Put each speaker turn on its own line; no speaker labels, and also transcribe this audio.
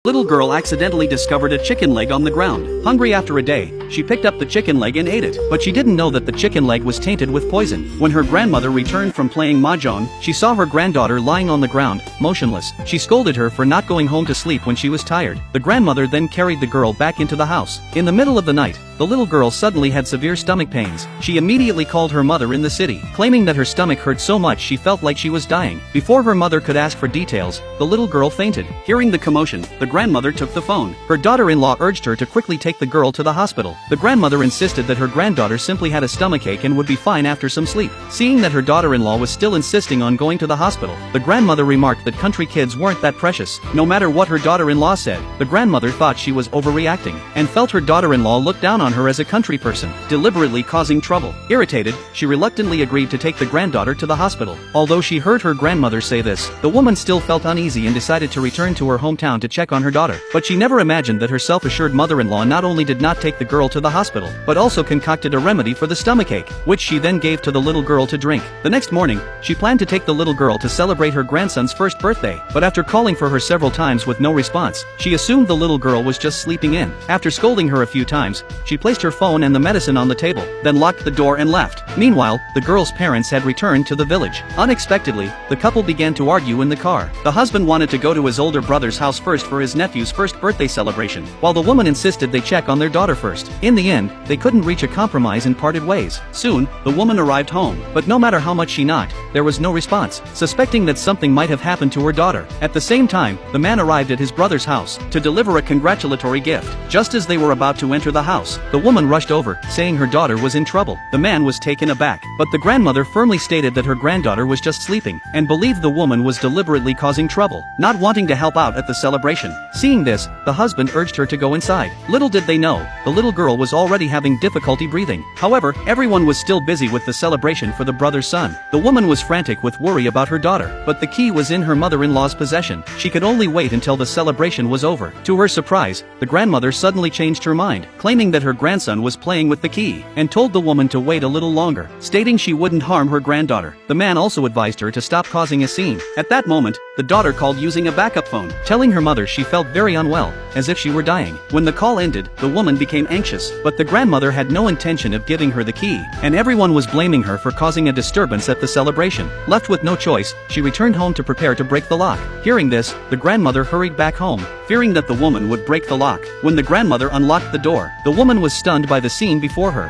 Little girl accidentally discovered a chicken leg on the ground. Hungry after a day, she picked up the chicken leg and ate it, but she didn't know that the chicken leg was tainted with poison. When her grandmother returned from playing mahjong, she saw her granddaughter lying on the ground, motionless. She scolded her for not going home to sleep when she was tired. The grandmother then carried the girl back into the house. In the middle of the night, the little girl suddenly had severe stomach pains. She immediately called her mother in the city, claiming that her stomach hurt so much she felt like she was dying. Before her mother could ask for details, the little girl fainted. Hearing the commotion, the grandmother took the phone. Her daughter-in-law urged her to quickly take the girl to the hospital. The grandmother insisted that her granddaughter simply had a stomachache and would be fine after some sleep. Seeing that her daughter-in-law was still insisting on going to the hospital, the grandmother remarked that country kids weren't that precious. No matter what her daughter-in-law said, the grandmother thought she was overreacting, and felt her daughter-in-law look down on her as a country person, deliberately causing trouble. Irritated, she reluctantly agreed to take the granddaughter to the hospital. Although she heard her grandmother say this, the woman still felt uneasy and decided to return to her hometown to check on her daughter. But she never imagined that her self-assured mother-in-law not only did not take the girl to the hospital, but also concocted a remedy for the stomachache, which she then gave to the little girl to drink. The next morning, she planned to take the little girl to celebrate her grandson's first birthday, but after calling for her several times with no response, she assumed the little girl was just sleeping in. After scolding her a few times, she placed her phone and the medicine on the table, then locked the door and left. Meanwhile, the girl's parents had returned to the village. Unexpectedly, the couple began to argue in the car. The husband wanted to go to his older brother's house first for his nephew's first birthday celebration, while the woman insisted they check on their daughter first. In the end, they couldn't reach a compromise and parted ways. Soon, the woman arrived home, but no matter how much she knocked, there was no response, suspecting that something might have happened to her daughter. At the same time, the man arrived at his brother's house to deliver a congratulatory gift. Just as they were about to enter the house, the woman rushed over, saying her daughter was in trouble. The man was taken aback, but the grandmother firmly stated that her granddaughter was just sleeping, and believed the woman was deliberately causing trouble, not wanting to help out at the celebration. Seeing this, the husband urged her to go inside. Little did they know, the little girl was already having difficulty breathing. However, everyone was still busy with the celebration for the brother's son. The woman was frantic with worry about her daughter, but the key was in her mother-in-law's possession. She could only wait until the celebration was over. To her surprise, the grandmother suddenly changed her mind, claiming that her grandson was playing with the key, and told the woman to wait a little longer, stating she wouldn't harm her granddaughter. The man also advised her to stop causing a scene. At that moment, the daughter called using a backup phone, telling her mother she felt very unwell, as if she were dying. When the call ended, the woman became anxious, but the grandmother had no intention of giving her the key, and everyone was blaming her for causing a disturbance at the celebration. Left with no choice, she returned home to prepare to break the lock. Hearing this, the grandmother hurried back home, fearing that the woman would break the lock. When the grandmother unlocked the door, the woman was stunned by the scene before her.